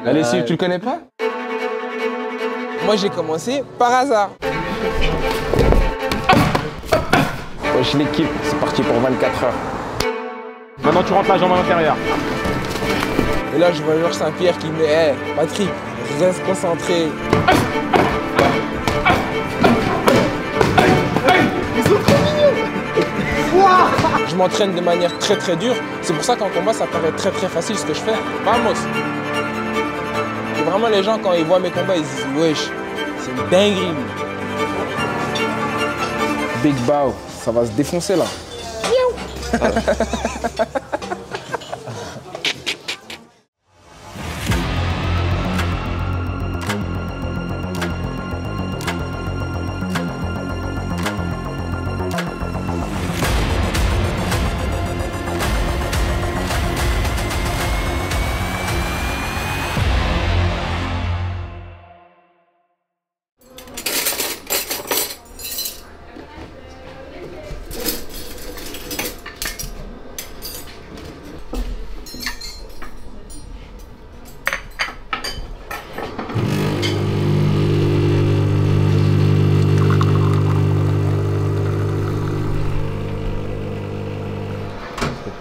Allez, si tu le connais pas? Moi, j'ai commencé par hasard. Wesh l'équipe, c'est parti pour 24 heures. Maintenant, tu rentres la jambe à l'intérieur. Et là, je vois Georges Saint-Pierre qui me dit hey, Patrick, reste concentré. Ils sont trop mignons. Je m'entraîne de manière très dure. C'est pour ça qu'en combat, ça paraît très facile ce que je fais. Vamos. Et vraiment, les gens, quand ils voient mes combats, ils se disent wesh, c'est une dinguerie. Big Bow, ça va se défoncer là.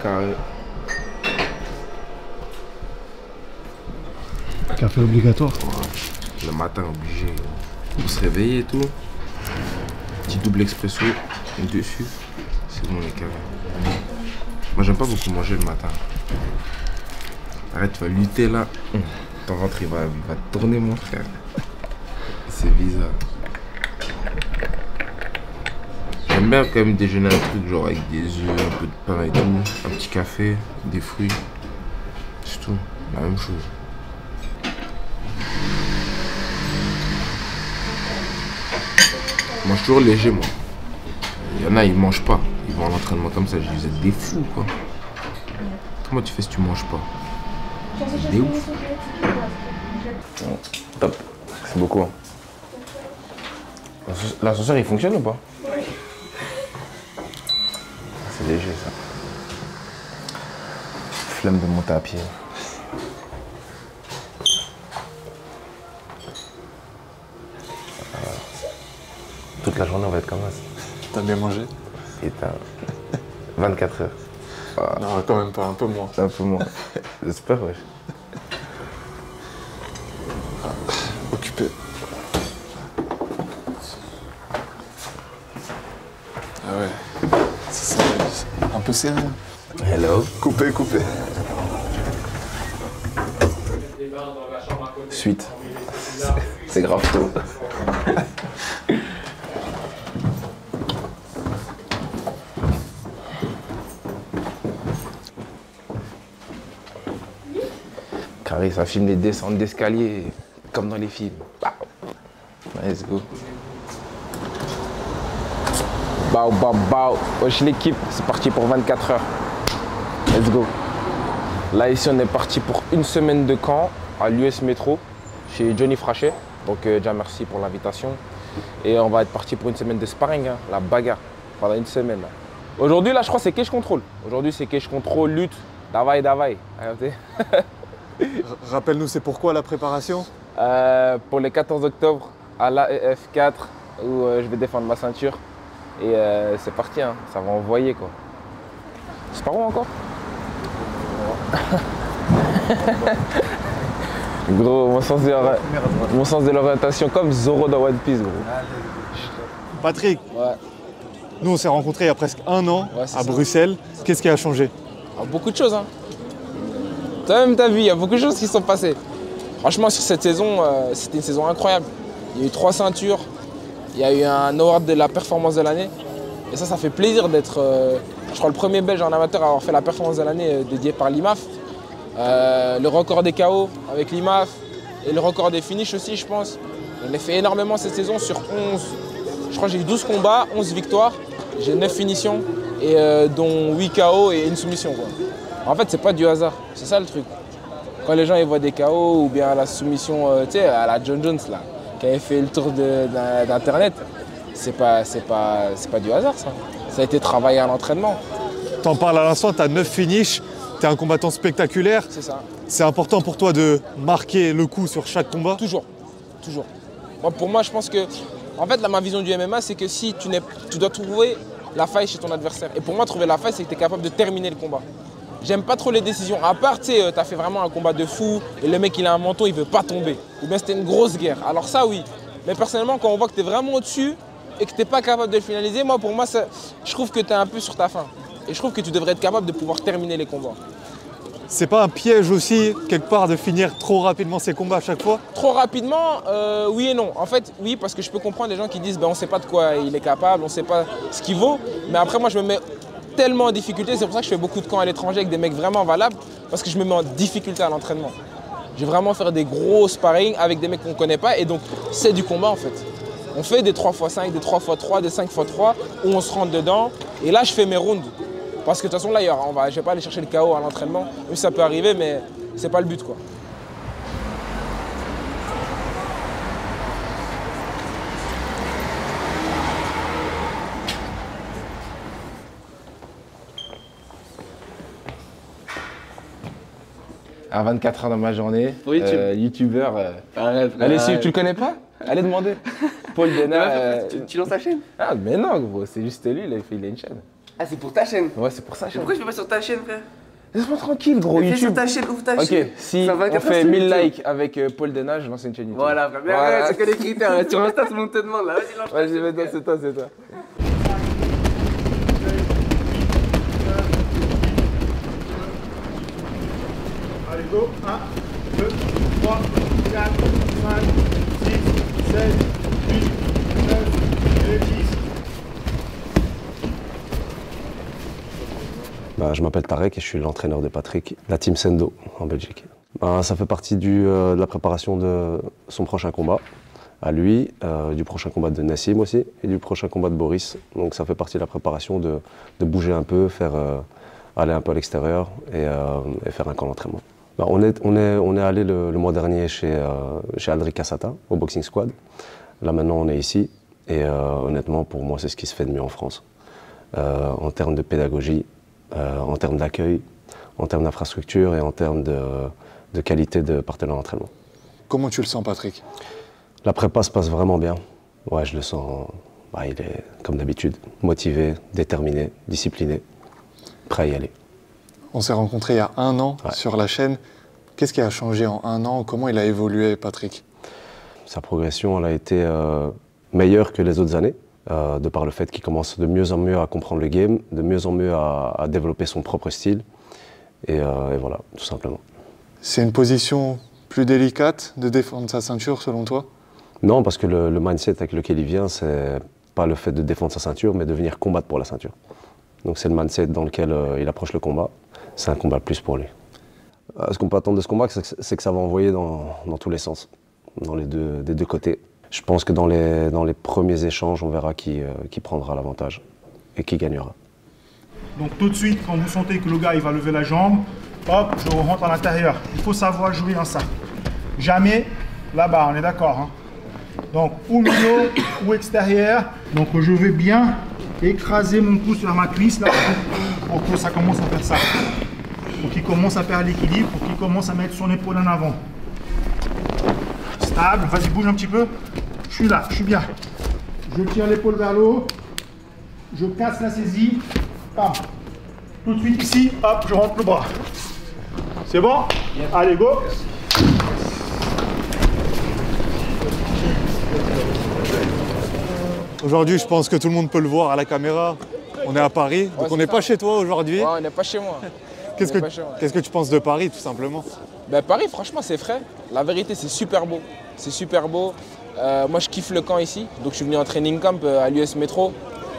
Carré. Café obligatoire. Le matin, obligé. Pour se réveiller et tout. Petit double expresso dessus. C'est bon, les carrés. Moi, j'aime pas beaucoup manger le matin. Arrête, tu vas lutter là. Ton ventre, il va tourner, mon frère. C'est bizarre. J'aime bien quand même déjeuner un truc genre avec des œufs, un peu de pain et tout, un petit café, des fruits. C'est tout, la même chose. Je mange toujours léger, moi. Il y en a, ils mangent pas. Ils vont à l'entraînement comme ça. Je dis, vous êtes des fous, quoi. Comment tu fais si tu manges pas? Des ouf. Top, c'est beaucoup. Hein. L'ascenseur il fonctionne ou pas? Oui. C'est léger ça. Flemme de monter à pied. Toute la journée on va être comme ça. T'as bien mangé? Et t'as 24 heures. Ah. Non, quand même pas, un peu moins. Un peu moins. J'espère, ouais. Occupé. Ah ouais, c'est un peu serré. Hello. Coupé. Suite. C'est grave tôt. Carré, ça filme les descentes d'escalier, comme dans les films. Let's go. Bao. Wesh l'équipe, c'est parti pour 24 heures. Let's go. Là ici on est parti pour une semaine de camp à l'US Métro, chez Johnny Frachet. Donc déjà merci pour l'invitation. Et on va être parti pour une semaine de sparring, hein, la bagarre, pendant une semaine. Là. Aujourd'hui là je crois c'est cage control. Aujourd'hui c'est cage control, lutte, davai. Rappelle-nous, c'est pourquoi la préparation? Pour le 14 octobre à l'AEF 4 où je vais défendre ma ceinture. Et c'est parti, hein, ça va envoyer quoi. C'est pas où encore? Gros, mon sens de l'orientation comme Zoro dans One Piece, gros. Patrick, Ouais. nous on s'est rencontrés il y a presque un an Ouais, c'est à ça. Bruxelles. Qu'est-ce qui a changé? Beaucoup de choses, hein. Toi-même t'as vu, il y a beaucoup de choses qui sont passées. Franchement, sur cette saison, c'était une saison incroyable. Il y a eu 3 ceintures, il y a eu un award de la performance de l'année. Et ça fait plaisir d'être, je crois, le premier Belge en amateur à avoir fait la performance de l'année dédiée par l'IMAF. Le record des KO avec l'IMAF et le record des finishes aussi, je pense. On a fait énormément cette saison sur 11. Je crois que j'ai eu 12 combats, 11 victoires. J'ai 9 finitions, et, dont 8 KO et une soumission, quoi. En fait, c'est pas du hasard, c'est ça le truc. Quand les gens ils voient des KO ou bien la soumission, tu sais, à la John Jones, là, qui avait fait le tour d'Internet, c'est pas du hasard, ça. Ça a été travaillé à l'entraînement. T'en parles à l'instant, t'as 9 finishes. tu es un combattant spectaculaire. C'est ça. C'est important pour toi de marquer le coup sur chaque combat? Toujours. Toujours. Pour moi, je pense que, en fait, ma vision du MMA, c'est que si tu dois trouver la faille chez ton adversaire. Et pour moi, trouver la faille, c'est que tu es capable de terminer le combat. J'aime pas trop les décisions. À part, tu sais, t'as fait vraiment un combat de fou et le mec, il a un menton, il veut pas tomber. Ou bien c'était une grosse guerre. Alors ça, oui. Mais personnellement, quand on voit que tu es vraiment au-dessus et que tu n'es pas capable de le finaliser, pour moi, je trouve que tu es un peu sur ta faim. Et je trouve que tu devrais être capable de pouvoir terminer les combats. C'est pas un piège aussi, quelque part, de finir trop rapidement ces combats à chaque fois? Trop rapidement, oui et non. En fait, oui, parce que je peux comprendre les gens qui disent on ne sait pas de quoi il est capable, on ne sait pas ce qu'il vaut. Mais après, moi, je me mets tellement en difficulté. C'est pour ça que je fais beaucoup de camps à l'étranger avec des mecs vraiment valables, parce que je me mets en difficulté à l'entraînement. Je vais vraiment faire des gros sparring avec des mecs qu'on ne connaît pas. Et donc, c'est du combat, en fait. On fait des 3x5, des 3x3, des 5x3, où on se rentre dedans. Et là, je fais mes rounds. Parce que de toute façon, là, je ne vais pas aller chercher le KO à l'entraînement. Même si ça peut arriver, mais c'est pas le but, quoi. À 24 heures dans ma journée, Oui, youtubeur. Arrête, Allez, arrête. tu le connais pas? Allez demander. Paul Dena. Tu lances ta chaîne? Ah, mais non, gros, c'est juste lui, il a une chaîne. Ah, c'est pour ta chaîne? Ouais, c'est pour ça. Pourquoi je fais pas sur ta chaîne, frère? Laisse-moi tranquille, gros. Fais YouTube. sur ta chaîne, ouvre ta Ok, chaîne. si Ça va on 24 fait heures, 1000 c'est likes avec Paul Dena, je lance une chaîne YouTube. Voilà, frère. Mais Voilà. arrête, c'est que les critères. Là. Sur Insta, tout le monde te demande là. Vas-y, lance. Vas-y, maintenant, c'est toi, c'est toi. Allez, go. 1, 2, 3, 4, 5, 6, 7, 8, 9 et 10. Je m'appelle Tarek et je suis l'entraîneur de Patrick, la team Sendo en Belgique. Ça fait partie de la préparation de son prochain combat, à lui, du prochain combat de Nassim aussi et du prochain combat de Boris. Donc ça fait partie de la préparation de bouger un peu, aller un peu à l'extérieur et faire un camp d'entraînement. On est allé le mois dernier chez Aldric Cassata, au Boxing Squad. Là maintenant on est ici et honnêtement pour moi c'est ce qui se fait de mieux en France. En termes de pédagogie, en termes d'accueil, en termes d'infrastructure et en termes de qualité de partenaire d'entraînement. Comment tu le sens, Patrick? La prépa se passe vraiment bien. Ouais, je le sens, il est comme d'habitude, motivé, déterminé, discipliné, prêt à y aller. On s'est rencontrés il y a 1 an sur la chaîne. Qu'est-ce qui a changé en 1 an? Comment il a évolué, Patrick? Sa progression elle a été meilleure que les autres années, de par le fait qu'il commence de mieux en mieux à comprendre le game, de mieux en mieux à développer son propre style. Et voilà, tout simplement. C'est une position plus délicate de défendre sa ceinture, selon toi? Non, parce que le mindset avec lequel il vient, c'est pas le fait de défendre sa ceinture, mais de venir combattre pour la ceinture. Donc c'est le mindset dans lequel il approche le combat. C'est un combat plus pour lui. Ce qu'on peut attendre de ce combat, c'est que ça va envoyer dans tous les sens, des deux côtés. Je pense que dans les premiers échanges, on verra qui prendra l'avantage et qui gagnera. Donc tout de suite, quand vous sentez que le gars il va lever la jambe, hop, je rentre à l'intérieur. Il faut savoir jouer en ça. Jamais là-bas, on est d'accord. Hein? Donc ou milieu ou extérieur. Donc je vais bien écraser mon pouce sur ma cuisse là pour que ça commence à faire ça. Pour qu'il commence à perdre l'équilibre, pour qu'il commence à mettre son épaule en avant. Stable, vas-y bouge un petit peu. Je suis là, je suis bien. Je tire l'épaule vers le haut. Je casse la saisie. Bam. Tout de suite ici, hop, je rentre le bras. C'est bon? Allez, go. Aujourd'hui, je pense que tout le monde peut le voir à la caméra. On est à Paris, donc on n'est pas chez toi aujourd'hui. Ouais, on n'est pas chez moi. Qu'est-ce que tu penses de Paris, tout simplement? Paris, franchement, c'est frais. La vérité, c'est super beau. C'est super beau. Moi, je kiffe le camp ici. Donc, je suis venu en training camp à l'US Métro.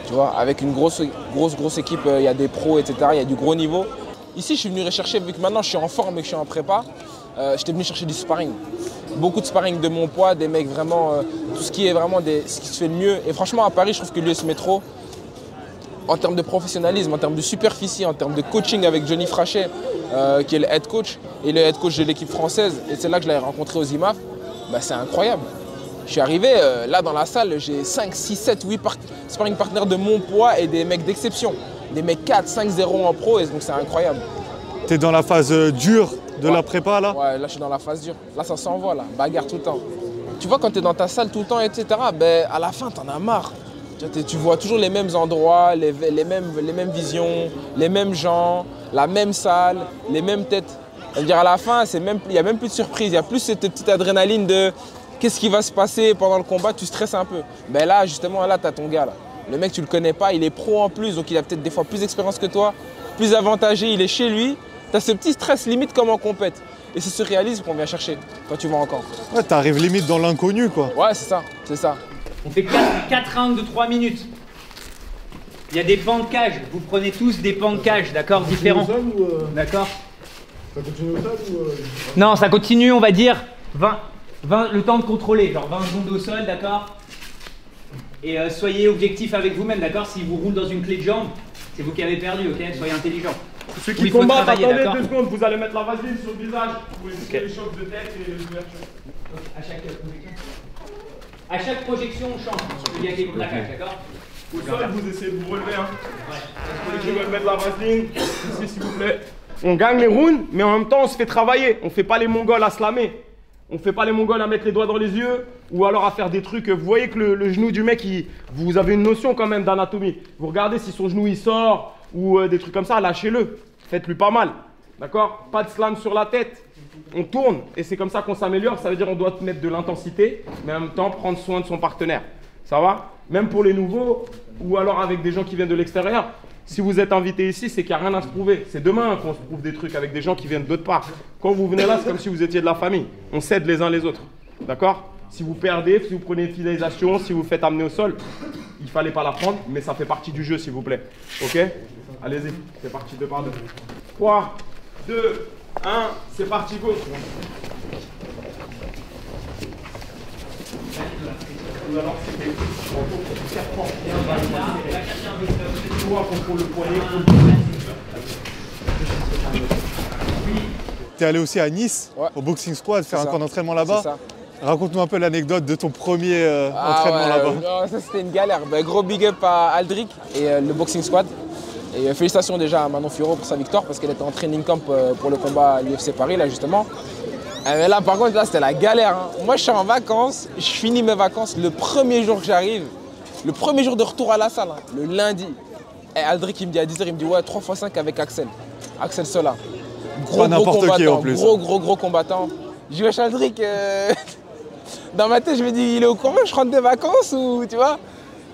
Tu vois, avec une grosse équipe. Il y a des pros, etc. Il y a du gros niveau. Ici, je suis venu rechercher, vu que maintenant, je suis en forme et que je suis en prépa. J'étais venu chercher du sparring. Beaucoup de sparring de mon poids, des mecs vraiment... tout ce qui est vraiment ce qui se fait le mieux. Et franchement, à Paris, je trouve que l'US Métro, en termes de professionnalisme, en termes de superficie, en termes de coaching avec Johnny Frachet, qui est le head coach, et le head coach de l'équipe française, et c'est là que je l'avais rencontré aux IMAF, c'est incroyable. Je suis arrivé, là dans la salle, j'ai 5, 6, 7, 8 sparring partners de mon poids et des mecs d'exception. Des mecs 4, 5, 0 en pro, et donc c'est incroyable. T'es dans la phase dure de la prépa là? Ouais, là je suis dans la phase dure. Là ça s'envoie là, bagarre tout le temps. Tu vois quand t'es dans ta salle tout le temps, etc., ben à la fin t'en as marre. Tu vois toujours les mêmes endroits, les mêmes visions, les mêmes gens, la même salle, les mêmes têtes. C'est-à-dire à la fin, il n'y a même plus de surprise, il y a plus cette petite adrénaline de qu'est-ce qui va se passer pendant le combat, tu stresses un peu. Ben là justement, là t'as ton gars là. Le mec tu le connais pas, il est pro en plus, donc il a peut-être des fois plus d'expérience que toi, plus avantagé, il est chez lui. T'as ce petit stress limite comme en compète. Et c'est ce réalisme qu'on vient chercher quand tu vas en camp. Ouais, t'arrives limite dans l'inconnu quoi. Ouais, c'est ça, c'est ça. On fait 4 rounds de 3 minutes. Il y a des pans de cage. Vous prenez tous des pans de cage, d'accord, différents. D'accord. Ça continue au sol ou Non, ça continue, on va dire 20, le temps de contrôler, genre 20 secondes au sol, d'accord. Et soyez objectif avec vous-même, d'accord. Si vous roulez dans une clé de jambe, c'est vous qui avez perdu, ok. Soyez intelligent. Ceux qui combattent, attendez 2 secondes, vous allez mettre la vaseline sur le visage pour éviter les chocs de tête et les ouvertures. À chaque projection, on change. Il y a quelque chose de la cage, d'accord. Au sol, vous essayez de vous relever. Hein. Ouais. Je vais mettre la vaseline ici, s'il vous plaît. On gagne les rounds, mais en même temps, on se fait travailler. On ne fait pas les Mongols à slammer. On ne fait pas les Mongols à mettre les doigts dans les yeux ou alors à faire des trucs. Vous voyez que le genou du mec, vous avez une notion quand même d'anatomie. Vous regardez si son genou il sort ou des trucs comme ça, lâchez-le. Faites-lui pas mal. D'accord? Pas de slam sur la tête. On tourne et c'est comme ça qu'on s'améliore. Ça veut dire qu'on doit mettre de l'intensité, mais en même temps prendre soin de son partenaire. Ça va? Même pour les nouveaux ou alors avec des gens qui viennent de l'extérieur. Si vous êtes invité ici, c'est qu'il n'y a rien à se prouver. C'est demain qu'on se prouve des trucs avec des gens qui viennent d'autre part. Quand vous venez là, c'est comme si vous étiez de la famille. On s'aide les uns les autres. D'accord? Si vous perdez, si vous prenez une finalisation, si vous faites amener au sol, il ne fallait pas la prendre, mais ça fait partie du jeu, s'il vous plaît. Ok? Allez-y, c'est parti 2 par 2. 3, 2, 1, c'est parti, go. T'es allé aussi à Nice, au Boxing Squad, faire un camp d'entraînement là-bas. Raconte-nous un peu l'anecdote de ton premier entraînement là-bas. Ça c'était une galère. Ben, gros big up à Aldric et le Boxing Squad. Et félicitations déjà à Manon Furo pour sa victoire parce qu'elle était en training camp pour le combat à l'UFC Paris là justement. Mais là par contre là c'était la galère. Hein. Moi je suis en vacances, je finis mes vacances le premier jour que j'arrive, le premier jour de retour à la salle, hein, le lundi. Et Aldric il me dit à 10h, il me dit ouais 3x5 avec Axel. Axel Sola. Gros combattant. Je dis wesh Aldric, dans ma tête je me dis il est au courant, je rentre des vacances ou tu vois.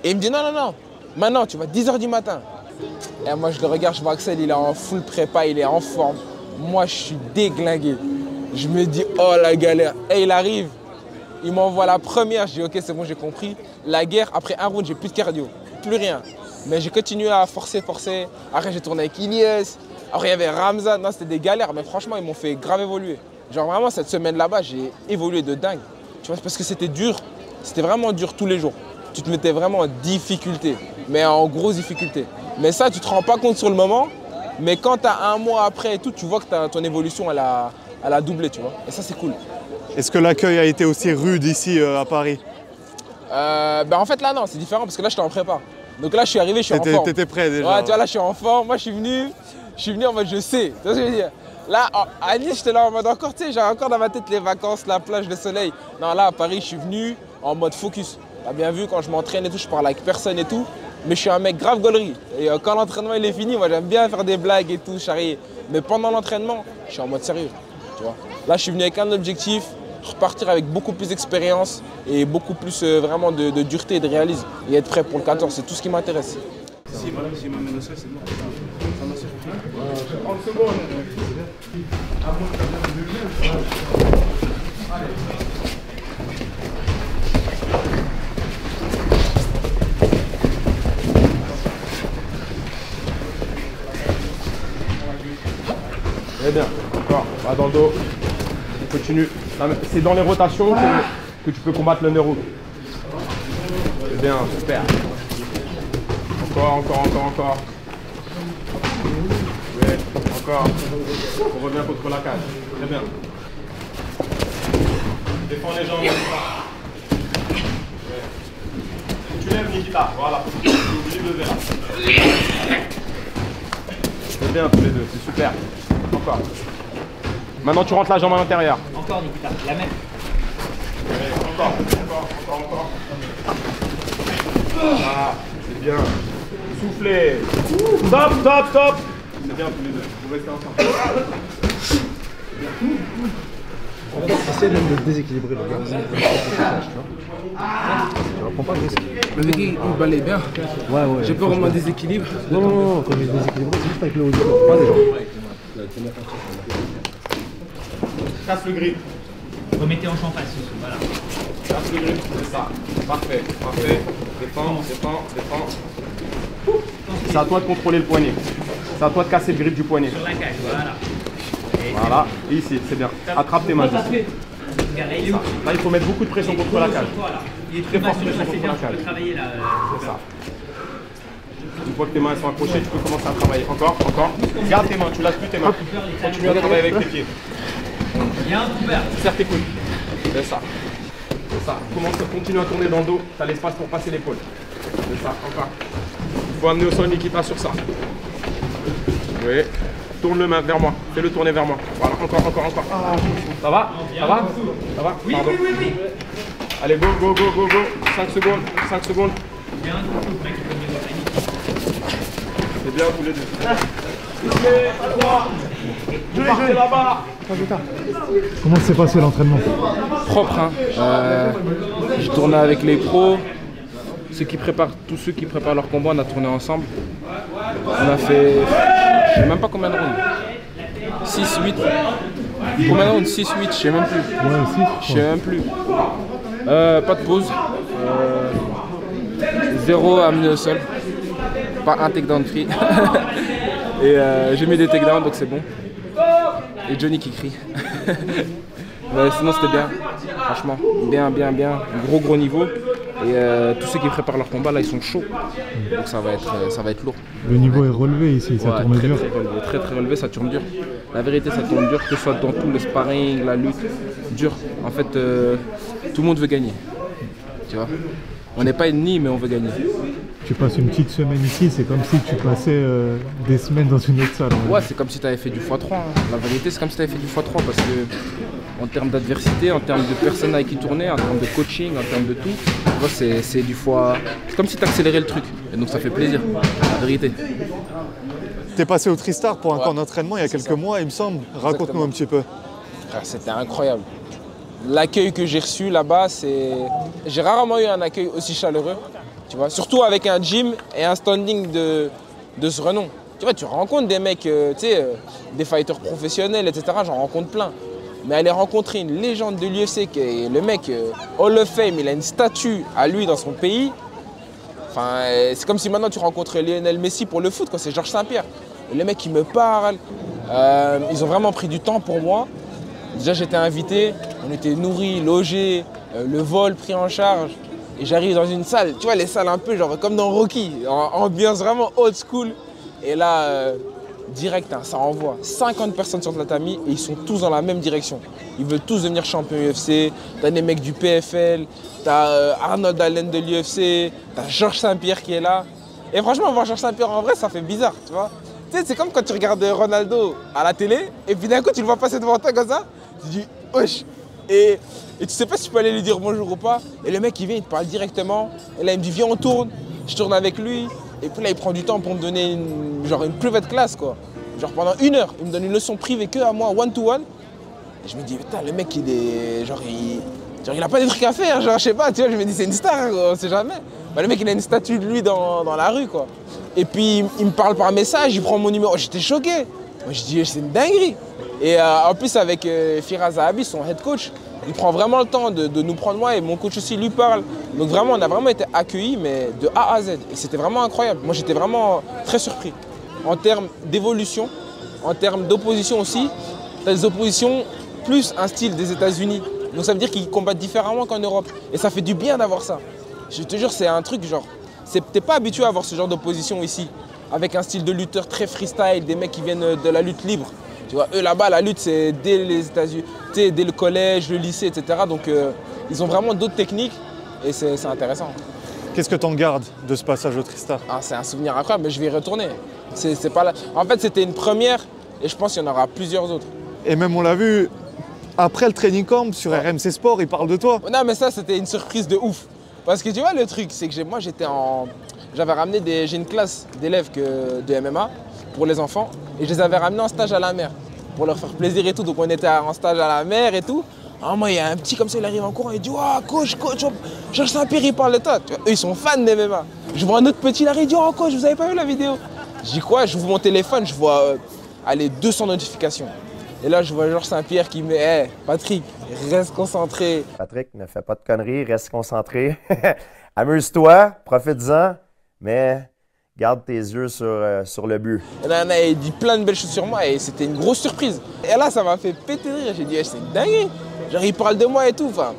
Et il me dit non, maintenant tu vas 10h du matin. Et moi je le regarde, je vois Axel, il est en full prépa, il est en forme. Moi je suis déglingué. Je me dis oh la galère. Et il arrive, il m'envoie la première, je dis ok c'est bon j'ai compris. La guerre, après un round j'ai plus de cardio, plus rien. Mais j'ai continué à forcer. Après j'ai tourné avec Ilyes, après il y avait Ramzan, non c'était des galères mais franchement ils m'ont fait grave évoluer. Genre vraiment cette semaine là-bas j'ai évolué de dingue. Tu vois parce que c'était dur, c'était vraiment dur tous les jours. Tu te mettais vraiment en difficulté, mais en grosse difficulté. Mais ça, tu te rends pas compte sur le moment, mais quand tu as un mois après et tout, tu vois que ton évolution, elle a doublé, tu vois. Et ça, c'est cool. Est-ce que l'accueil a été aussi rude ici à Paris? En fait, là, non, c'est différent parce que là, j'étais en prépa. Donc là, je suis arrivé, je suis en forme. T'étais prêt déjà? Ouais, tu vois, là, je suis en forme. Moi, je suis venu en mode je sais. Tu vois ce que je veux dire? Là, à Nice, j'étais là en mode encore, tu sais, j'ai encore dans ma tête les vacances, la plage, le soleil. Non, là, à Paris, je suis venu en mode focus. T'as bien vu, quand je m'entraîne et tout, je parle avec personne et tout. Mais je suis un mec grave gaulerie. Et quand l'entraînement il est fini, moi j'aime bien faire des blagues et tout, charrier. Mais pendant l'entraînement, je suis en mode sérieux. Tu vois. Là, je suis venu avec un objectif, repartir avec beaucoup plus d'expérience et beaucoup plus vraiment de dureté et de réalisme. Et être prêt pour le 14, c'est tout ce qui m'intéresse. Si m'amène au sol, c'est bon. Ça m'a suffi. 30 secondes. Très bien, encore, va dans le dos, on continue. C'est dans les rotations que tu peux combattre le neuro. C'est bien, super. Encore. Ouais, encore. On revient contre la cage. Très bien. Défends les jambes. Ouais. Tu lèves Nikita, voilà. Oublie de lever là. C'est bien tous les deux, c'est super. Encore. Maintenant, tu rentres la jambe à l'intérieur. Encore, Nikita, la même. Encore. Ah, c'est bien. Soufflez. Stop. C'est bien tous les deux. Vous restez ensemble. Essaye même de déséquilibrer le gars. Tu reprends pas le risque. Le mec, il balaye bien. Ouais. J'ai peur au moins déséquilibre. Non, quand il est déséquilibré, c'est juste avec le haut du corps, pas des jambes. Casse le grip. Remettez en champ face, voilà. Casse le grip, c'est ça. Parfait. Défends. C'est à toi de contrôler le poignet. C'est à toi de casser le grip du poignet. Sur la cage, voilà. Voilà, et ici, c'est bien. Attrape tes mains. Là, il faut mettre beaucoup de pression contre la cage. Il est Très forte pression c'est contre bien, la tu peux cage. travailler là. C'est ça. Une fois que tes mains sont accrochées, tu peux commencer à travailler. Encore. Garde tes mains, tu lâches plus tes mains. Continue à travailler avec tes pieds. Il y a un couvert. Serre tes coudes. C'est ça. Continue à tourner dans le dos. Tu as l'espace pour passer l'épaule. C'est ça, encore. Il faut amener au sol Nikita sur ça. Oui. Tourne le main vers moi. Fais-le tourner vers moi. Voilà, encore. Ah, ça va? Oui. Allez, go. 5 secondes. Il y a un couple, mec, qui peut venir au panier. C'est bien tous les deux. À droite. Je vais là-bas. Comment s'est passé l'entraînement? Propre, hein. Je tournais avec les pros. Tous ceux qui préparent leur combat, on a tourné ensemble. On a fait, je sais même pas combien de rounds. 6, 8. Combien de rounds? 6, 8, je sais même plus. Ouais, Je sais même plus. Pas de pause. 0 amené au sol. Pas un takedown free. Et j'ai mis des takedowns, donc c'est bon. Et Johnny qui crie. Mais sinon c'était bien, franchement, bien, gros niveau. Et tous ceux qui préparent leur combat là ils sont chauds, donc ça va être lourd. Le niveau est relevé ici, ça tourne dur. Très relevé, ça tourne dur. La vérité ça tourne dur, que ce soit dans tout le sparring, la lutte, dur. En fait tout le monde veut gagner, tu vois. On n'est pas ennemis mais on veut gagner. Tu passes une petite semaine ici, c'est comme si tu passais des semaines dans une autre salle. Ouais, c'est comme si tu avais fait du x3. Hein. La vérité, c'est comme si tu avais fait du x3 parce que en termes d'adversité, en termes de personnes avec qui tourner, en termes de coaching, en termes de tout, c'est du x. C'est comme si tu accélérais le truc. Et donc ça fait plaisir, la vérité. T'es passé au Tristar pour un camp d'entraînement il y a quelques mois, il me semble. Raconte-nous un petit peu. C'était incroyable. L'accueil que j'ai reçu là-bas, j'ai rarement eu un accueil aussi chaleureux. Tu vois, surtout avec un gym et un standing de ce renom. Tu vois, tu rencontres des mecs, des fighters professionnels, etc. J'en rencontre plein. Mais aller rencontrer une légende de l'UFC, qui est le mec Hall of Fame, il a une statue à lui dans son pays. Enfin, c'est comme si maintenant tu rencontrais Lionel Messi pour le foot, quoi. C'est Georges Saint-Pierre. Et le mec, il me parle. Ils ont vraiment pris du temps pour moi. Déjà, j'étais invité, on était nourris, logés, le vol pris en charge. Et j'arrive dans une salle, tu vois, les salles un peu genre comme dans Rocky, ambiance vraiment old school. Et là, direct, hein, ça envoie 50 personnes sur le tatami et ils sont tous dans la même direction. Ils veulent tous devenir champions UFC. T'as des mecs du PFL, t'as Arnold Allen de l'UFC, t'as Georges Saint-Pierre qui est là. Et franchement, voir Georges Saint-Pierre en vrai, ça fait bizarre, tu vois. Tu sais, c'est comme quand tu regardes Ronaldo à la télé et puis d'un coup, tu le vois passer devant toi comme ça, tu dis « wesh ». Et tu sais pas si tu peux aller lui dire bonjour ou pas. Et le mec il vient, il te parle directement. Et là il me dit viens on tourne. Je tourne avec lui. Et puis là il prend du temps pour me donner une private class quoi. Genre pendant 1 heure, il me donne une leçon privée que à moi, one-to-one. Et je me dis putain le mec il est. Il a pas des trucs à faire, genre je sais pas, tu vois, je me dis c'est une star, quoi, on sait jamais. Bah, le mec il a une statue de lui dans la rue quoi. Et puis il me parle par message, il prend mon numéro. J'étais choqué. Moi je dis c'est une dinguerie. Et en plus avec Firas Zahabi, son head coach, il prend vraiment le temps de nous prendre moi et mon coach aussi lui parle. Donc vraiment, on a vraiment été accueillis, mais de A à Z. Et c'était vraiment incroyable. Moi j'étais vraiment très surpris. En termes d'évolution, en termes d'opposition aussi, les oppositions plus un style des États-Unis. Donc ça veut dire qu'ils combattent différemment qu'en Europe. Et ça fait du bien d'avoir ça. Je te jure, c'est un truc genre, t'es pas habitué à avoir ce genre d'opposition ici. Avec un style de lutteur très freestyle, des mecs qui viennent de la lutte libre. Tu vois, eux là-bas, la lutte, c'est dès les États-Unis, dès le collège, le lycée, etc. Donc, ils ont vraiment d'autres techniques et c'est intéressant. Qu'est-ce que tu en gardes de ce passage au Tristar? C'est un souvenir incroyable, mais je vais y retourner. C'est pas là. En fait, c'était une première Et je pense qu'il y en aura plusieurs autres. Et même on l'a vu, après le training camp sur RMC Sport, il parle de toi. Non mais ça c'était une surprise de ouf. Parce que tu vois le truc, c'est que moi j'avais ramené j'ai une classe d'élèves de MMA pour les enfants et je les avais ramenés en stage à la mer pour leur faire plaisir et tout. Donc on était en stage à la mer et tout. Ah, moi il y a un petit comme ça, il arrive en courant, il dit « Oh coach, Georges Saint-Pierre il parle de toi ». Eux ils sont fans de MMA. Je vois un autre petit là, il dit « Oh coach, vous avez pas vu la vidéo ?» Je dis quoi? Je ouvre mon téléphone, je vois 200 notifications. Et là je vois Georges Saint-Pierre qui me dit « Hey, Patrick, reste concentré ». Patrick, ne fais pas de conneries, reste concentré. Amuse-toi, profite-en, mais garde tes yeux sur le but. Il dit plein de belles choses sur moi et c'était une grosse surprise. Et là, ça m'a fait péter de rire. J'ai dit, c'est dingue. Genre, il parle de moi et tout. Enfin,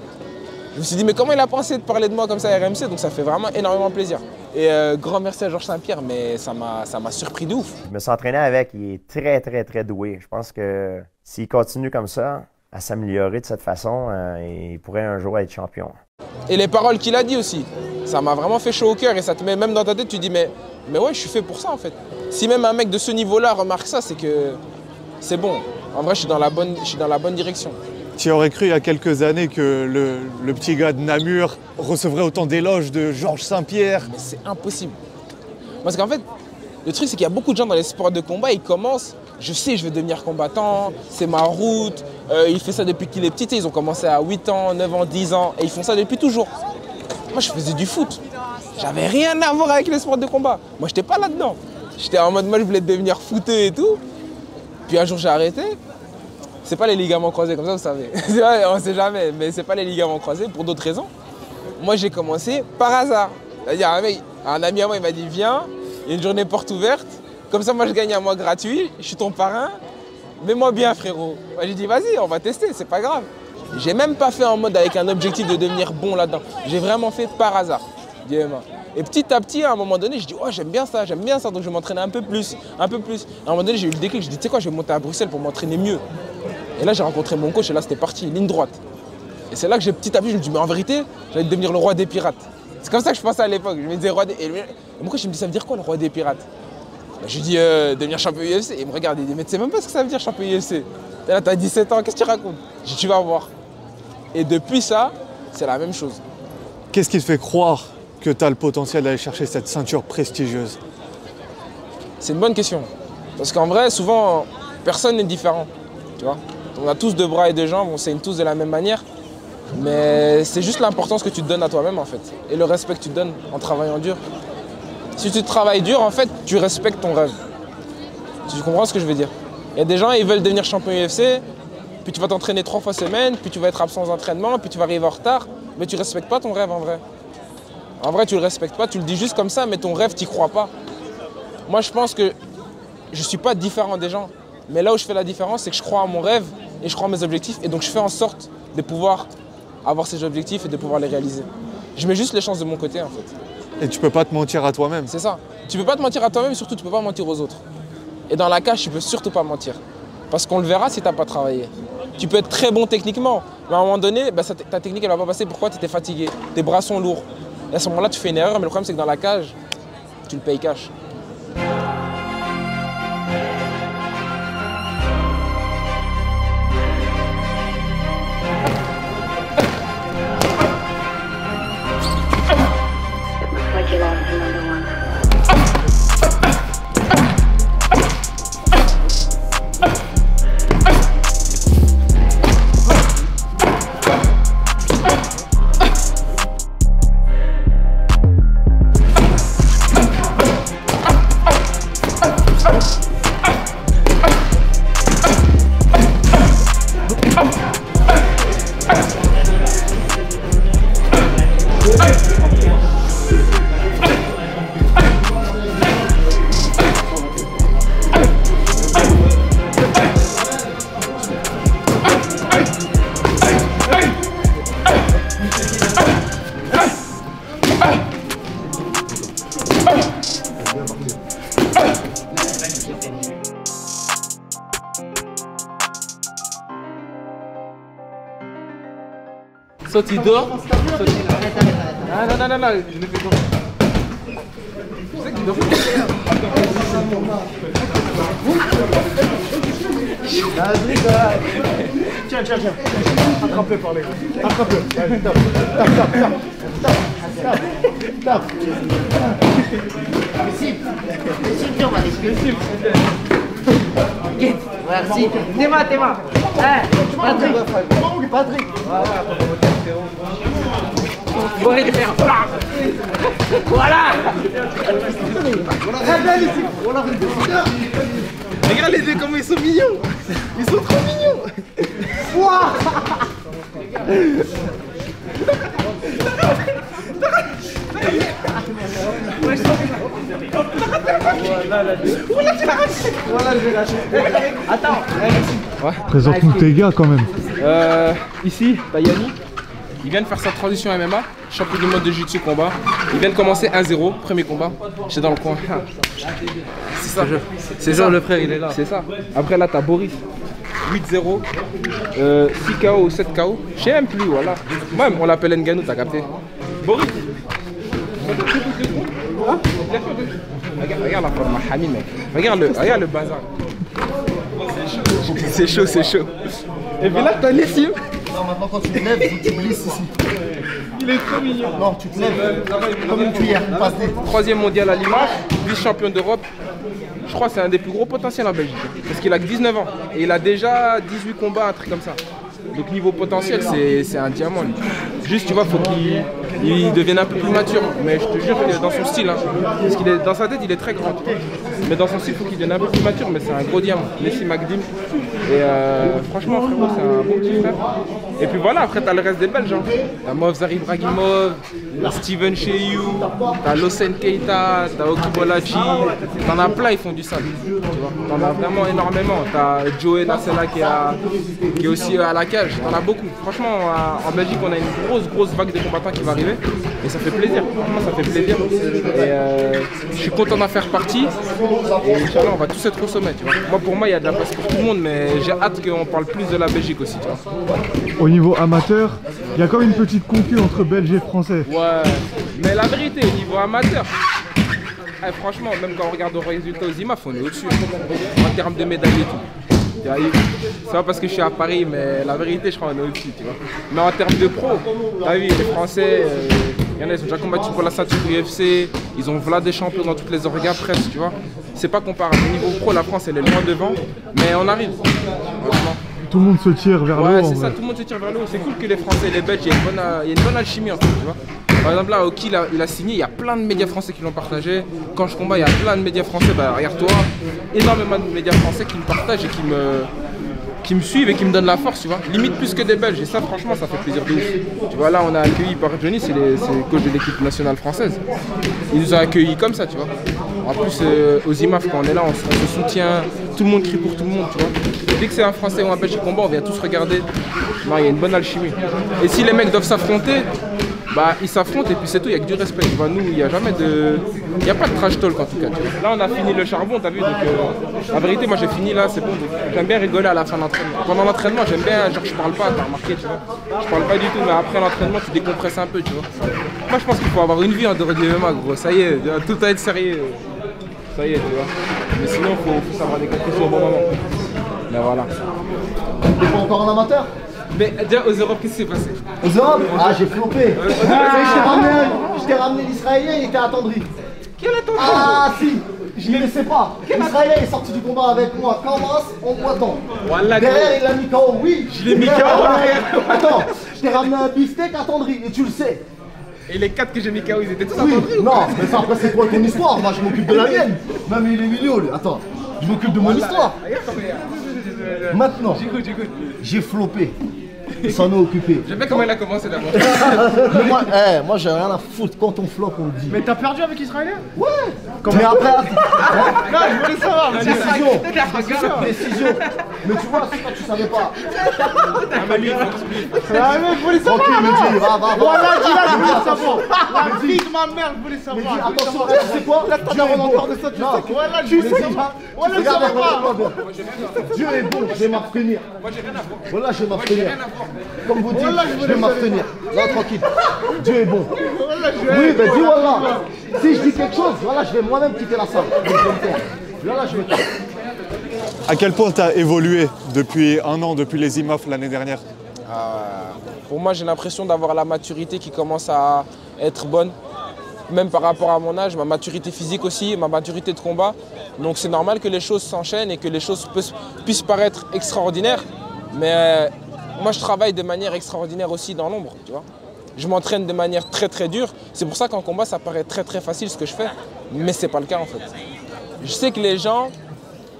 je me suis dit, mais comment il a pensé de parler de moi comme ça à RMC? Donc ça fait vraiment énormément plaisir. Et grand merci à Georges Saint-Pierre, mais ça m'a surpris de ouf. Je me suis entraîné avec, il est très, très, très doué. Je pense que s'il continue comme ça, à s'améliorer de cette façon, il pourrait un jour être champion. Et les paroles qu'il a dit aussi, ça m'a vraiment fait chaud au cœur et ça te met même dans ta tête, tu dis mais ouais, je suis fait pour ça en fait. Si même un mec de ce niveau-là remarque ça, c'est que c'est bon. En vrai, je suis dans la bonne direction. Tu aurais cru il y a quelques années que le petit gars de Namur recevrait autant d'éloges de Georges Saint-Pierre? Mais c'est impossible. Parce qu'en fait, le truc c'est qu'il y a beaucoup de gens dans les sports de combat, ils commencent, je sais, je vais devenir combattant, c'est ma route, il fait ça depuis qu'il est petit, ils ont commencé à 8 ans, 9 ans, 10 ans, et ils font ça depuis toujours. Moi, je faisais du foot. J'avais rien à voir avec les sports de combat. Moi, j'étais pas là-dedans. J'étais en mode, moi, je voulais devenir footeux et tout. Puis un jour, j'ai arrêté. C'est pas les ligaments croisés, comme ça, vous savez. C'est vrai, on sait jamais, mais c'est pas les ligaments croisés pour d'autres raisons. Moi, j'ai commencé par hasard. C'est-à-dire, un ami à moi, il m'a dit, viens, il y a une journée porte ouverte. Comme ça, moi, je gagne un mois gratuit. Je suis ton parrain. Mets-moi bien, frérot. Moi, j'ai dit, vas-y, on va tester, c'est pas grave. J'ai même pas fait en mode avec un objectif de devenir bon là-dedans. J'ai vraiment fait par hasard du MMA. Et petit à petit, à un moment donné, je dis, oh, j'aime bien ça, donc je vais m'entraîner un peu plus, un peu plus. À un moment donné, j'ai eu le déclic, je dis, tu sais quoi, je vais monter à Bruxelles pour m'entraîner mieux. Et là, j'ai rencontré mon coach et là, c'était parti, ligne droite. Et c'est là que j'ai petit à petit, je me dis, mais en vérité, j'allais devenir le roi des pirates. C'est comme ça que je pensais à l'époque. Je me disais, roi des... Et mon coach, il me dit, ça veut dire quoi, le roi des pirates? Je lui dis, devenir champion UFC. Et il me regarde, il dit, mais tu sais même pas ce que ça veut dire, champion UFC. Et là, t'as 17 ans, qu'est-ce que tu racontes? Je dis, tu vas voir. Et depuis ça, c'est la même chose. Qu'est-ce qui te fait croire que tu as le potentiel d'aller chercher cette ceinture prestigieuse? C'est une bonne question. Parce qu'en vrai, souvent, personne n'est différent. Tu vois, on a tous deux bras et deux jambes, on saigne tous de la même manière. Mais c'est juste l'importance que tu te donnes à toi-même, en fait. Et le respect que tu te donnes en travaillant dur. Si tu travailles dur, en fait, tu respectes ton rêve. Tu comprends ce que je veux dire? Il y a des gens, ils veulent devenir champion UFC, puis tu vas t'entraîner 3 fois semaine, puis tu vas être absent aux entraînements, puis tu vas arriver en retard. Mais tu ne respectes pas ton rêve en vrai. En vrai, tu ne le respectes pas, tu le dis juste comme ça, mais ton rêve, tu n'y crois pas. Moi, je pense que je ne suis pas différent des gens. Mais là où je fais la différence, c'est que je crois à mon rêve et je crois à mes objectifs. Et donc, je fais en sorte de pouvoir avoir ces objectifs et de pouvoir les réaliser. Je mets juste les chances de mon côté, en fait. Et tu peux pas te mentir à toi-même. C'est ça. Tu peux pas te mentir à toi-même, surtout tu peux pas mentir aux autres. Et dans la cage, tu peux surtout pas mentir. Parce qu'on le verra si tu n'as pas travaillé. Tu peux être très bon techniquement, mais à un moment donné, ta technique elle va pas passer. Pourquoi? Tu étais fatigué, tes bras sont lourds. Et à ce moment-là, tu fais une erreur, mais le problème c'est que dans la cage, tu le payes cash. Soit il dort, soit il... Non, je le fais comme ça. Tu sais qu'il dort. Tiens. Attrape-le par les gars. Attrape-le. Allez, tape. Merci. Théma. Patrick. Voilà. Regarde les deux, comment ils sont mignons. Ils sont trop mignons. Attends. Présente-nous tes gars quand même. Ici, t'as Yannick. Il vient de faire sa transition MMA, champion du monde de jiu-jitsu combat. Il vient de commencer 1-0, premier combat. J'étais dans le coin. C'est ça. C'est ça, le frère, il est là. C'est ça. Après là, t'as Boris. 8-0, 6 KO ou 7 KO. Je sais même plus, voilà. Moi, on l'appelle Ngannou, t'as capté. Boris. Hein? Regarde la forme, Hamid, mec. Regarde le bazar. C'est chaud. Et puis là, t'as Nessim. Non, maintenant quand tu te lèves, tu glisses ici. Il est trop mignon. Non, tu te lèves comme une cuillère, une passe D. 3e mondial à Limoges, vice-champion d'Europe. Je crois que c'est un des plus gros potentiels en Belgique. Parce qu'il a que 19 ans. Et il a déjà 18 combats, un truc comme ça. Donc niveau potentiel, c'est un diamant lui. Juste, tu vois, faut qu'il devienne un peu plus mature. Mais je te jure que dans son style, hein, parce qu'il est dans sa tête, il est très grand. Mais dans son style, il faut qu'il devienne un peu plus mature. Mais c'est un gros diamant. Nessim Makdim. Et franchement, frérot, c'est un bon petit frère. Et puis voilà, après, t'as le reste des Belges. Hein. T'as Movzar Ibrahimov, t'as Steven Cheyou, t'as Losen Keita, t'as Oki Bolachi. T'en as plein, ils font du sale. T'en as vraiment énormément. T'as Joey Nassela qui est aussi à la cage. T'en as beaucoup. Franchement, en Belgique, on a une grosse vague de combattants qui va arriver. Et ça fait plaisir. Franchement, ça fait plaisir. Et je suis content d'en faire partie. Et Inch'Allah, on va tous être au sommet. Tu vois. Moi, pour moi, il y a de la place pour tout le monde, mais j'ai hâte qu'on parle plus de la Belgique aussi. Tu vois. Au niveau amateur, il y a quand même une petite concu entre Belges et Français. Ouais, mais la vérité, au niveau amateur, franchement, même quand on regarde le résultat aux IMAF, on est au-dessus en termes de médailles et tout. C'est pas parce que je suis à Paris, mais la vérité, je crois qu'on est au-dessus, tu vois. Mais en termes de pro, t'as vu, les Français, il y en a, ils ont déjà combattu pour la ceinture UFC, ils ont voilà des champions dans toutes les orgas presque, tu vois. C'est pas comparable. Au niveau pro, la France, elle est loin devant, mais on arrive. Tout le monde se tire vers le haut. Ouais, c'est ça, tout le monde se tire vers le haut. C'est cool que les Français et les Belges, il y a une bonne alchimie en fait, tu vois. Par exemple, là, Oki, il a signé, il y a plein de médias français qui l'ont partagé. Quand je combats, il y a plein de médias français, bah regarde-toi, énormément de médias français qui me partagent et qui me suivent et qui me donnent la force, tu vois. Limite plus que des Belges, et ça, franchement, ça fait plaisir de ouf. Tu vois, là, on a accueilli par Johnny, c'est le coach de l'équipe nationale française. Il nous a accueillis comme ça, tu vois. En plus, aux IMAF, quand on est là, on se soutient, tout le monde crie pour tout le monde, tu vois. Dès que c'est un Français ou un Belge qui combat, on vient tous regarder. Non, il y a une bonne alchimie. Et si les mecs doivent s'affronter, bah ils s'affrontent et puis c'est tout, il n'y a que du respect. Tu vois, nous, il n'y a jamais de... Il n'y a pas de trash talk en tout cas. Tu vois. Là, on a fini le charbon, t'as vu, donc la vérité, moi j'ai fini là, c'est bon. J'aime bien rigoler à la fin de l'entraînement. Pendant l'entraînement, j'aime bien, genre je parle pas, t'as remarqué, tu vois. Je parle pas du tout, mais après l'entraînement, tu décompresses un peu, tu vois. Moi, je pense qu'il faut avoir une vie en dehors du MMA, gros. Ça y est, tout à être sérieux. Ça y est, tu vois. Mais sinon, il faut savoir décompresser au bon moment. Mais voilà. T'es pas encore en amateur? Mais déjà aux Europes, qu'est-ce qui s'est passé? Aux Europes? Ah, j'ai flopé. Je t'ai ramené l'Israélien, il était attendri. Quel attendri? Ah si, je ne laissais pas. L'Israélien est sorti du combat avec moi, Kamas, en boitant. Voilà, derrière, il l'a mis KO, oui. Je l'ai mis KO. Attends, je t'ai ramené un beefsteak attendri, et tu le sais. Et les 4 que j'ai mis KO, ils étaient tous oui, attendris? Non, mais ça après c'est quoi ton histoire? Moi je m'occupe de la mienne. Même il est milieu, lui. Attends, je m'occupe de mon histoire. Maintenant, j'ai flopé. Il s'en est occupé. J'aime bien comment il a commencé d'abord. moi j'ai rien à foutre. Quand on floppe, on le dit. Mais t'as perdu avec Israélien? Ouais. Mais après. Non, je voulais savoir. Décision. Mais tu vois, c'est quand tu savais pas. Ah, mais je voulais savoir. Tranquille, me dis, va. Voilà, dis-là, je voulais savoir. La vie de ma mère, je voulais savoir. Attention, tu sais quoi? Là, t'as encore de ça, tu sais. Voilà, tu sais pas. Voilà, je sais pas. Dieu est bon, je vais m'abstenir. Moi, j'ai rien à voir. Voilà, je vais m'abstenir. Comme vous dites, je vais m'abstenir. Là, tranquille. Dieu est bon. Oui, mais dis voilà. Si je dis quelque chose, voilà, je vais moi-même quitter la salle. Là, je vais. À quel point tu as évolué depuis un an, depuis les IMAF l'année dernière? Pour moi, j'ai l'impression d'avoir la maturité qui commence à être bonne. Même par rapport à mon âge, ma maturité physique aussi, ma maturité de combat. Donc c'est normal que les choses s'enchaînent et que les choses puissent paraître extraordinaires. Mais moi, je travaille de manière extraordinaire aussi dans l'ombre, tu vois. Je m'entraîne de manière très très dure. C'est pour ça qu'en combat, ça paraît très très facile ce que je fais. Mais c'est pas le cas en fait. Je sais que les gens,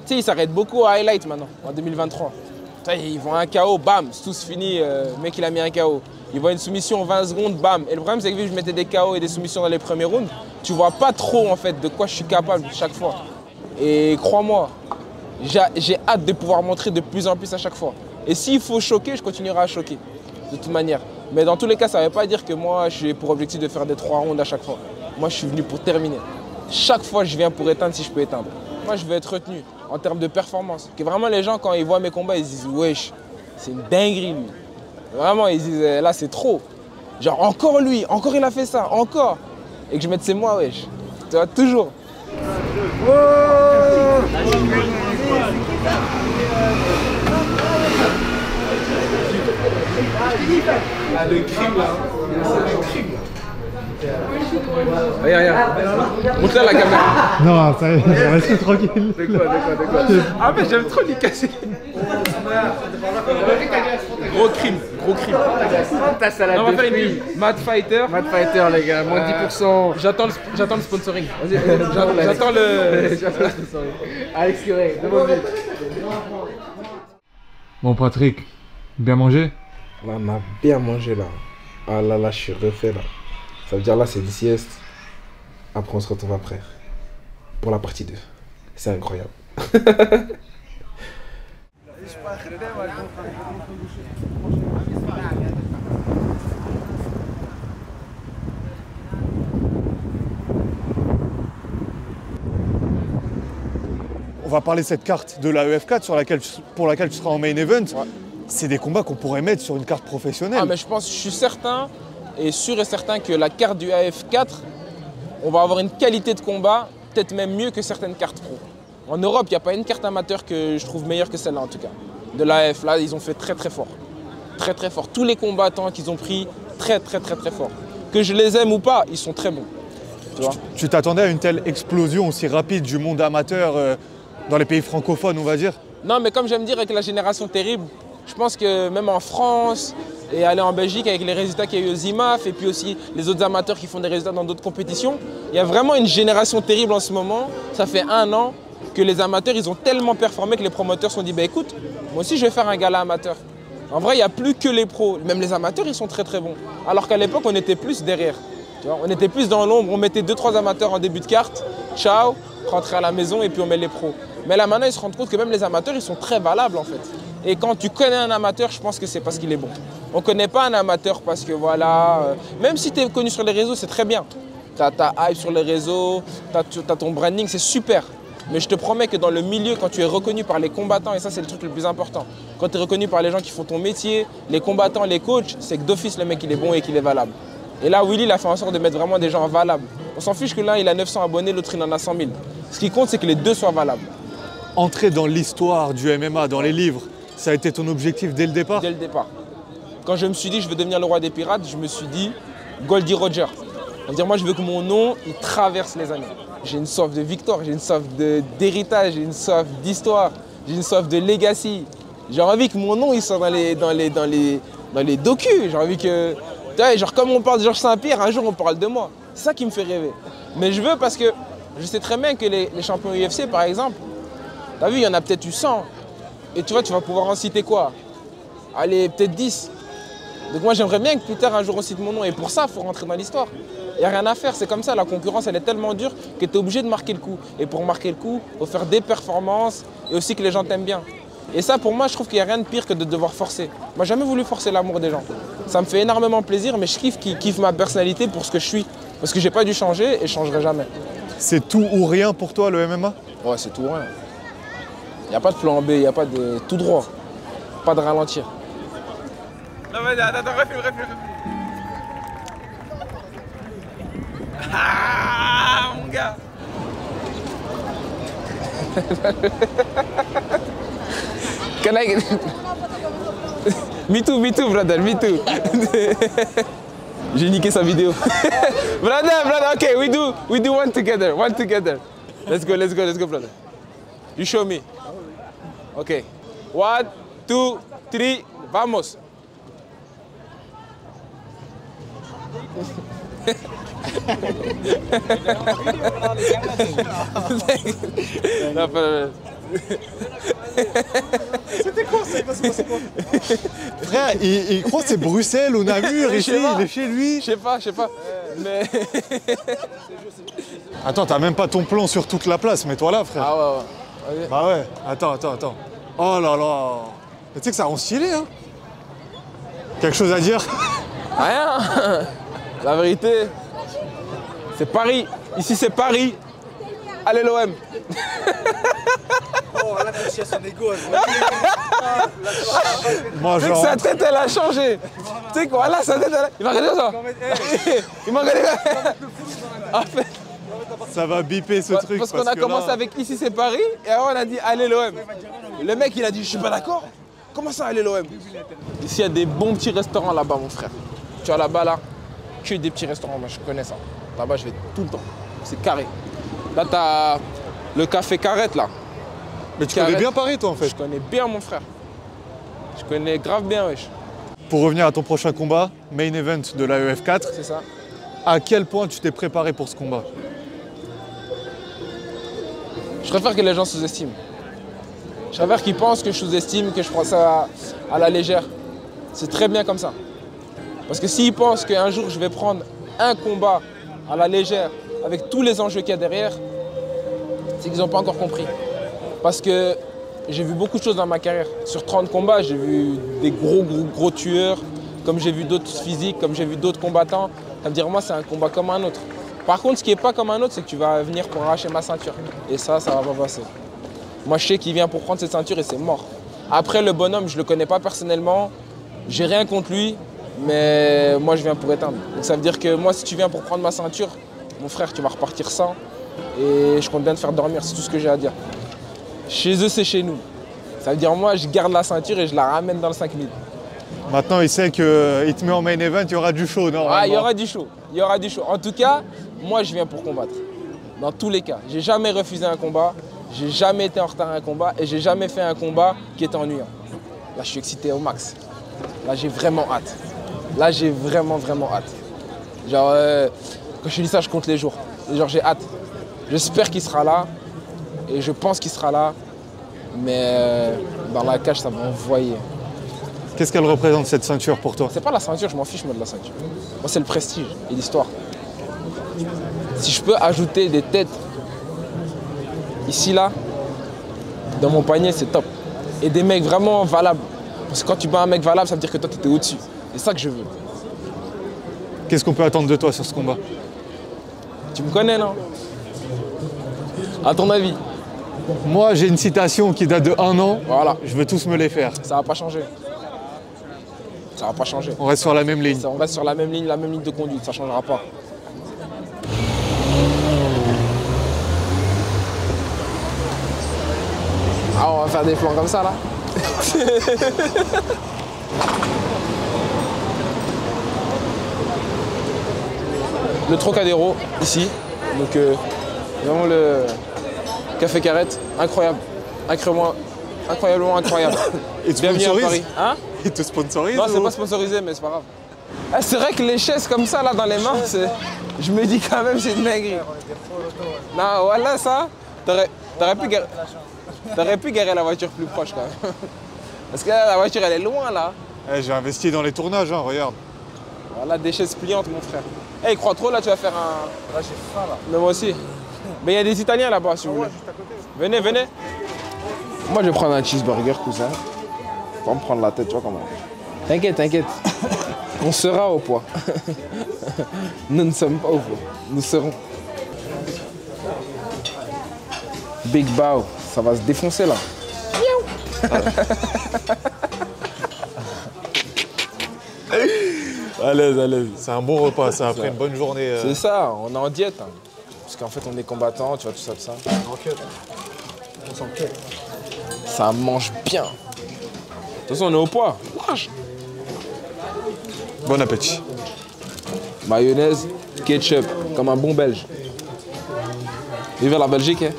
tu sais, ils s'arrêtent beaucoup à highlight maintenant, en 2023. Ils vont à un KO, bam, c'est tous fini, le mec il a mis un KO. Ils voient une soumission en 20 secondes, bam. Et le problème c'est que vu que je mettais des KO et des soumissions dans les premiers rounds, tu vois pas trop en fait de quoi je suis capable chaque fois. Et crois-moi, j'ai hâte de pouvoir montrer de plus en plus à chaque fois. Et s'il faut choquer, je continuerai à choquer, de toute manière. Mais dans tous les cas, ça ne veut pas dire que moi, j'ai pour objectif de faire des 3 rounds à chaque fois. Moi, je suis venu pour terminer. Chaque fois, je viens pour éteindre si je peux éteindre. Moi, je veux être retenu en termes de performance. Que vraiment, les gens, quand ils voient mes combats, ils se disent « Wesh, c'est une dinguerie, lui. » Vraiment, ils disent « Là, c'est trop. » Genre, encore lui, encore il a fait ça, encore. Et que je mette c'est moi, wesh. Tu vois, toujours. Le crime là, c'est le crime. Regarde. Montre-la la caméra. Non, ça y est, reste tranquille. De quoi Ah mais j'aime trop les casser. Gros crime. Non, on va faire une pub. Mad Fighter, les gars, moins 10%. J'attends le sponsoring. Vas-y, j'attends le sponsoring. Alex Curé, demande vite. Bon Patrick, bien mangé? Là, on a bien mangé là. Ah là, je suis refait là. Ça veut dire là, c'est une sieste. Après, on se retrouve après. Pour la partie 2. C'est incroyable. On va parler de cette carte de la EF4 pour laquelle tu seras en main event. Ouais. C'est des combats qu'on pourrait mettre sur une carte professionnelle. Ah mais je suis certain et sûr et certain que la carte du AF4, on va avoir une qualité de combat peut-être même mieux que certaines cartes pro. En Europe, il n'y a pas une carte amateur que je trouve meilleure que celle-là en tout cas. De l'AF, là, ils ont fait très très fort. Très très fort. Tous les combattants qu'ils ont pris, très fort. Que je les aime ou pas, ils sont très bons. Tu t'attendais à une telle explosion aussi rapide du monde amateur dans les pays francophones, on va dire? Non, mais comme j'aime dire avec la génération terrible, je pense que même en France et aller en Belgique avec les résultats qu'il y a eu aux IMAF et puis aussi les autres amateurs qui font des résultats dans d'autres compétitions, il y a vraiment une génération terrible en ce moment. Ça fait 1 an que les amateurs, ils ont tellement performé que les promoteurs se sont dit, bah écoute, moi aussi je vais faire un gala amateur. En vrai, il n'y a plus que les pros. Même les amateurs, ils sont très bons. Alors qu'à l'époque, on était plus derrière. Tu vois, on était plus dans l'ombre, on mettait 2-3 amateurs en début de carte, ciao, rentrer à la maison et puis on met les pros. Mais là maintenant, ils se rendent compte que même les amateurs, ils sont très valables en fait. Et quand tu connais un amateur, je pense que c'est parce qu'il est bon. On ne connaît pas un amateur parce que voilà, même si tu es connu sur les réseaux, c'est très bien. Tu as ta hype sur les réseaux, tu as ton branding, c'est super. Mais je te promets que dans le milieu, quand tu es reconnu par les combattants, et ça c'est le truc le plus important, quand tu es reconnu par les gens qui font ton métier, les combattants, les coachs, c'est que d'office le mec il est bon et qu'il est valable. Et là, Willy, il a fait en sorte de mettre vraiment des gens valables. On s'en fiche que l'un il a 900 abonnés, l'autre il en a 100 000. Ce qui compte, c'est que les deux soient valables. Entrer dans l'histoire du MMA, dans les livres, ça a été ton objectif dès le départ? Dès le départ. Quand je me suis dit je veux devenir le roi des pirates, je me suis dit Goldie Roger. C'est-à-dire moi je veux que mon nom il traverse les années. J'ai une soif de victoire, j'ai une soif d'héritage, j'ai une soif d'histoire, j'ai une soif de legacy. J'ai envie que mon nom il soit dans les docus. J'ai envie que, tu vois, genre comme on parle de Georges Saint-Pierre, un jour on parle de moi. C'est ça qui me fait rêver. Mais je veux parce que je sais très bien que les champions UFC par exemple, t'as vu il y en a peut-être eu 100. Et tu vois, tu vas pouvoir en citer quoi? Allez, peut-être 10. Donc moi j'aimerais bien que plus tard un jour on cite mon nom. Et pour ça, il faut rentrer dans l'histoire. Il n'y a rien à faire, c'est comme ça, la concurrence elle est tellement dure que tu es obligé de marquer le coup. Et pour marquer le coup, il faut faire des performances et aussi que les gens t'aiment bien. Et ça pour moi, je trouve qu'il n'y a rien de pire que de devoir forcer. Moi j'ai jamais voulu forcer l'amour des gens. Ça me fait énormément plaisir, mais je kiffe qu'ils kiffent ma personnalité pour ce que je suis. Parce que j'ai pas dû changer et je changerai jamais. C'est tout ou rien pour toi le MMA? Ouais, c'est tout ou rien. Il n'y a pas de plan B, il n'y a pas de tout droit. Pas de ralentir. Non, vas-y, attends, refile. Ah, mon gars. Can I get... Me too, brother, me too. J'ai niqué sa vidéo. brother, okay, we do one together. Let's go, brother. You show me. Okay. 1, 2, 3, vamos. C'était quoi ça? Frère, il croit que c'est Bruxelles ou Namur, ici, il est chez lui. Je sais pas. Mais... Attends, t'as même pas ton plan sur toute la place, mets-toi là, frère. Ah ouais. Okay. Bah ouais, attends. Oh là là. Mais tu sais que ça rend stylé, hein. Quelque chose à dire? Rien. La vérité, c'est Paris. Ici, c'est Paris. Allez l'OM. Oh, là, tu as son égo. Moi, tu sais que sa tête, elle a changé. Tu sais quoi, là, sa tête, elle a... Il m'a regardé ça. Il m'a regardé. En fait... Ça va biper ce truc. Parce qu'on a commencé avec ici, c'est Paris. Et après, on a dit, allez l'OM. Le mec, il a dit, je suis pas d'accord. Comment ça, allez l'OM? Ici, il y a des bons petits restaurants là-bas, mon frère. Tu vois là-bas, là, que des petits restaurants. Moi, je connais ça. Là-bas, je vais tout le temps. C'est carré. Là, t'as le café Carrette, là. Mais tu connais bien Paris, toi, en fait? Je connais bien, mon frère. Je connais grave bien, wesh. Pour revenir à ton prochain combat, main event de la EF4. C'est ça. À quel point tu t'es préparé pour ce combat? Je préfère que les gens sous-estiment. Je préfère qu'ils pensent que je sous-estime, que je prends ça à la légère. C'est très bien comme ça. Parce que s'ils pensent qu'un jour je vais prendre un combat à la légère avec tous les enjeux qu'il y a derrière, c'est qu'ils n'ont pas encore compris. Parce que j'ai vu beaucoup de choses dans ma carrière. Sur 30 combats, j'ai vu des gros tueurs, comme j'ai vu d'autres physiques, comme j'ai vu d'autres combattants. Ça veut dire moi, c'est un combat comme un autre. Par contre, ce qui n'est pas comme un autre, c'est que tu vas venir pour arracher ma ceinture. Et ça va pas passer. Moi, je sais qu'il vient pour prendre cette ceinture et c'est mort. Après, le bonhomme, je ne le connais pas personnellement. J'ai rien contre lui, mais moi, je viens pour éteindre. Donc ça veut dire que moi, si tu viens pour prendre ma ceinture, mon frère, tu vas repartir sans. Et je compte bien te faire dormir, c'est tout ce que j'ai à dire. Chez eux, c'est chez nous. Ça veut dire moi, je garde la ceinture et je la ramène dans le 5000. Maintenant, il sait qu'il te met en main event, il y aura du show, non? Ah, il y aura du show. En tout cas, moi, je viens pour combattre. Dans tous les cas. J'ai jamais refusé un combat. J'ai jamais été en retard à un combat. Et j'ai jamais fait un combat qui était ennuyant. Là, je suis excité au max. Là, j'ai vraiment hâte. Là, j'ai vraiment hâte. Genre, quand je dis ça, je compte les jours. Genre, j'ai hâte. J'espère qu'il sera là. Et je pense qu'il sera là. Mais dans la cage, ça va envoyer. Qu'est-ce qu'elle représente, cette ceinture, pour toi? C'est pas la ceinture, je m'en fiche, moi, de la ceinture. Moi, c'est le prestige et l'histoire. Si je peux ajouter des têtes ici, là, dans mon panier, c'est top. Et des mecs vraiment valables. Parce que quand tu bats un mec valable, ça veut dire que toi, tu étais au-dessus. C'est ça que je veux. Qu'est-ce qu'on peut attendre de toi sur ce combat? Tu me connais, non? À ton avis? Moi, j'ai une citation qui date de 1 an. Voilà. Je veux tous me les faire. Ça va pas changer. Ça va pas changer. On reste sur la même ligne. On reste sur la même ligne de conduite, ça changera pas. Ah, on va faire des plans comme ça, là. Le Trocadéro, ici. Donc, vraiment le café Carrette, incroyable. Incroyablement incroyable. Et tu bienvenue à sponsorises? Paris. Hein? Il te sponsorise? Non, c'est pas sponsorisé, mais c'est pas grave. Ah, c'est vrai que les chaises comme ça, là, dans les mains, je me dis quand même, c'est une dinguerie. Non, voilà, ça, t'aurais pu garer la voiture plus proche, quand même. Parce que là, la voiture, elle est loin, là. J'ai investi dans les tournages, hein, regarde. Voilà, des chaises pliantes, mon frère. Eh, il croit trop, là, tu vas faire un... Là, j'ai faim, là. Mais moi aussi. Mais il y a des Italiens là-bas, si vous voulez. Venez. Moi, je vais prendre un cheeseburger, cousin. Faut pas me prendre la tête, tu vois comment. T'inquiète. On sera au poids. Nous ne sommes pas au poids. Nous serons. Big Bow, ça va se défoncer là. À l'aise. C'est un bon repas, ça, après une bonne journée. C'est ça, on est en diète. Hein. Parce qu'en fait, on est combattant, tu vois, tout ça. On s'enquête. Ça mange bien. toute façon, on est au poids. Large. Bon appétit. Mayonnaise, ketchup, comme un bon Belge. Vive la Belgique, hein.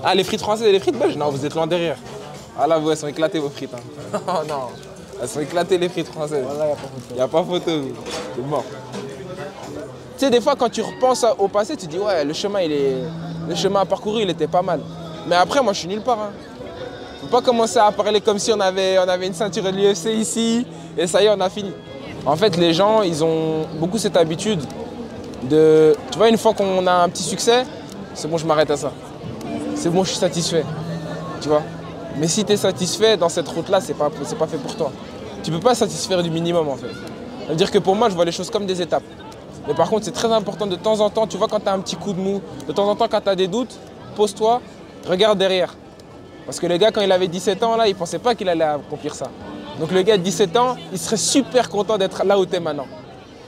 Ah, les frites françaises et les frites belges? Non, vous êtes loin derrière. Ah là, vous, elles sont éclatées, vos frites. Hein. Oh non, elles sont éclatées, les frites françaises. Il n'y a pas photo. C'est mort. Tu sais, des fois, quand tu repenses au passé, tu dis, ouais, le chemin à parcourir, il était pas mal. Mais après, moi, je suis nulle part. Hein. Faut pas commencer à parler comme si on avait une ceinture de l'UFC ici, et ça y est, on a fini. En fait, les gens, ils ont beaucoup cette habitude de... Tu vois, une fois qu'on a un petit succès, c'est bon, je m'arrête à ça. C'est bon, je suis satisfait. Tu vois. Mais si tu es satisfait dans cette route-là, c'est pas fait pour toi. Tu peux pas satisfaire du minimum, en fait. Ça veut dire que pour moi, je vois les choses comme des étapes. Mais par contre, c'est très important de temps en temps, tu vois, quand tu as un petit coup de mou, de temps en temps, quand tu as des doutes, pose-toi, regarde derrière. Parce que le gars, quand il avait 17 ans, là, il pensait pas qu'il allait accomplir ça. Donc le gars de 17 ans, il serait super content d'être là où tu es maintenant.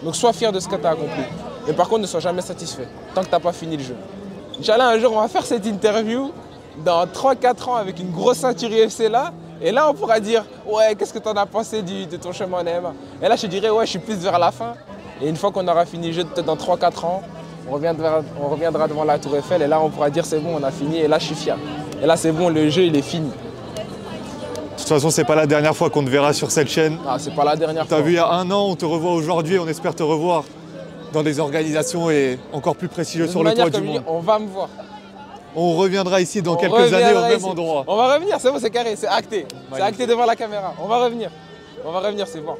Donc sois fier de ce que tu as accompli. Mais par contre, ne sois jamais satisfait, tant que tu n'as pas fini le jeu. Inch'Allah, un jour, on va faire cette interview dans 3-4 ans avec une grosse ceinture UFC là. Et là, on pourra dire, ouais, qu'est-ce que tu en as pensé de ton chemin en MMA? Et là, je te dirais, ouais, je suis plus vers la fin. Et une fois qu'on aura fini le jeu, peut-être dans 3-4 ans, on reviendra devant la Tour Eiffel. Et là, on pourra dire, c'est bon, on a fini. Et là, je suis fier. Et là, c'est bon, le jeu, il est fini. De toute façon, c'est pas la dernière fois qu'on te verra sur cette chaîne. Ah, c'est pas la dernière fois. T'as vu il y a 1 an, on te revoit aujourd'hui, on espère te revoir dans des organisations et encore plus prestigieuses sur le toit du monde. On va me voir. On reviendra ici dans quelques années au même endroit. On va revenir, c'est bon, c'est carré, c'est acté. C'est acté devant la caméra. On va revenir. On va revenir, c'est bon.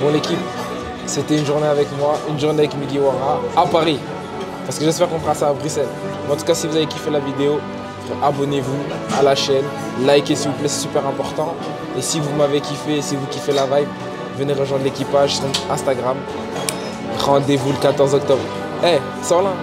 Bon l'équipe, c'était une journée avec moi, une journée avec Mugiwara à Paris. Parce que j'espère qu'on fera ça à Bruxelles. Mais en tout cas, si vous avez kiffé la vidéo, abonnez-vous à la chaîne, likez s'il vous plaît, c'est super important. Et si vous m'avez kiffé, si vous kiffez la vibe, venez rejoindre l'équipage sur Instagram. Rendez-vous le 14 octobre. Eh, sors là.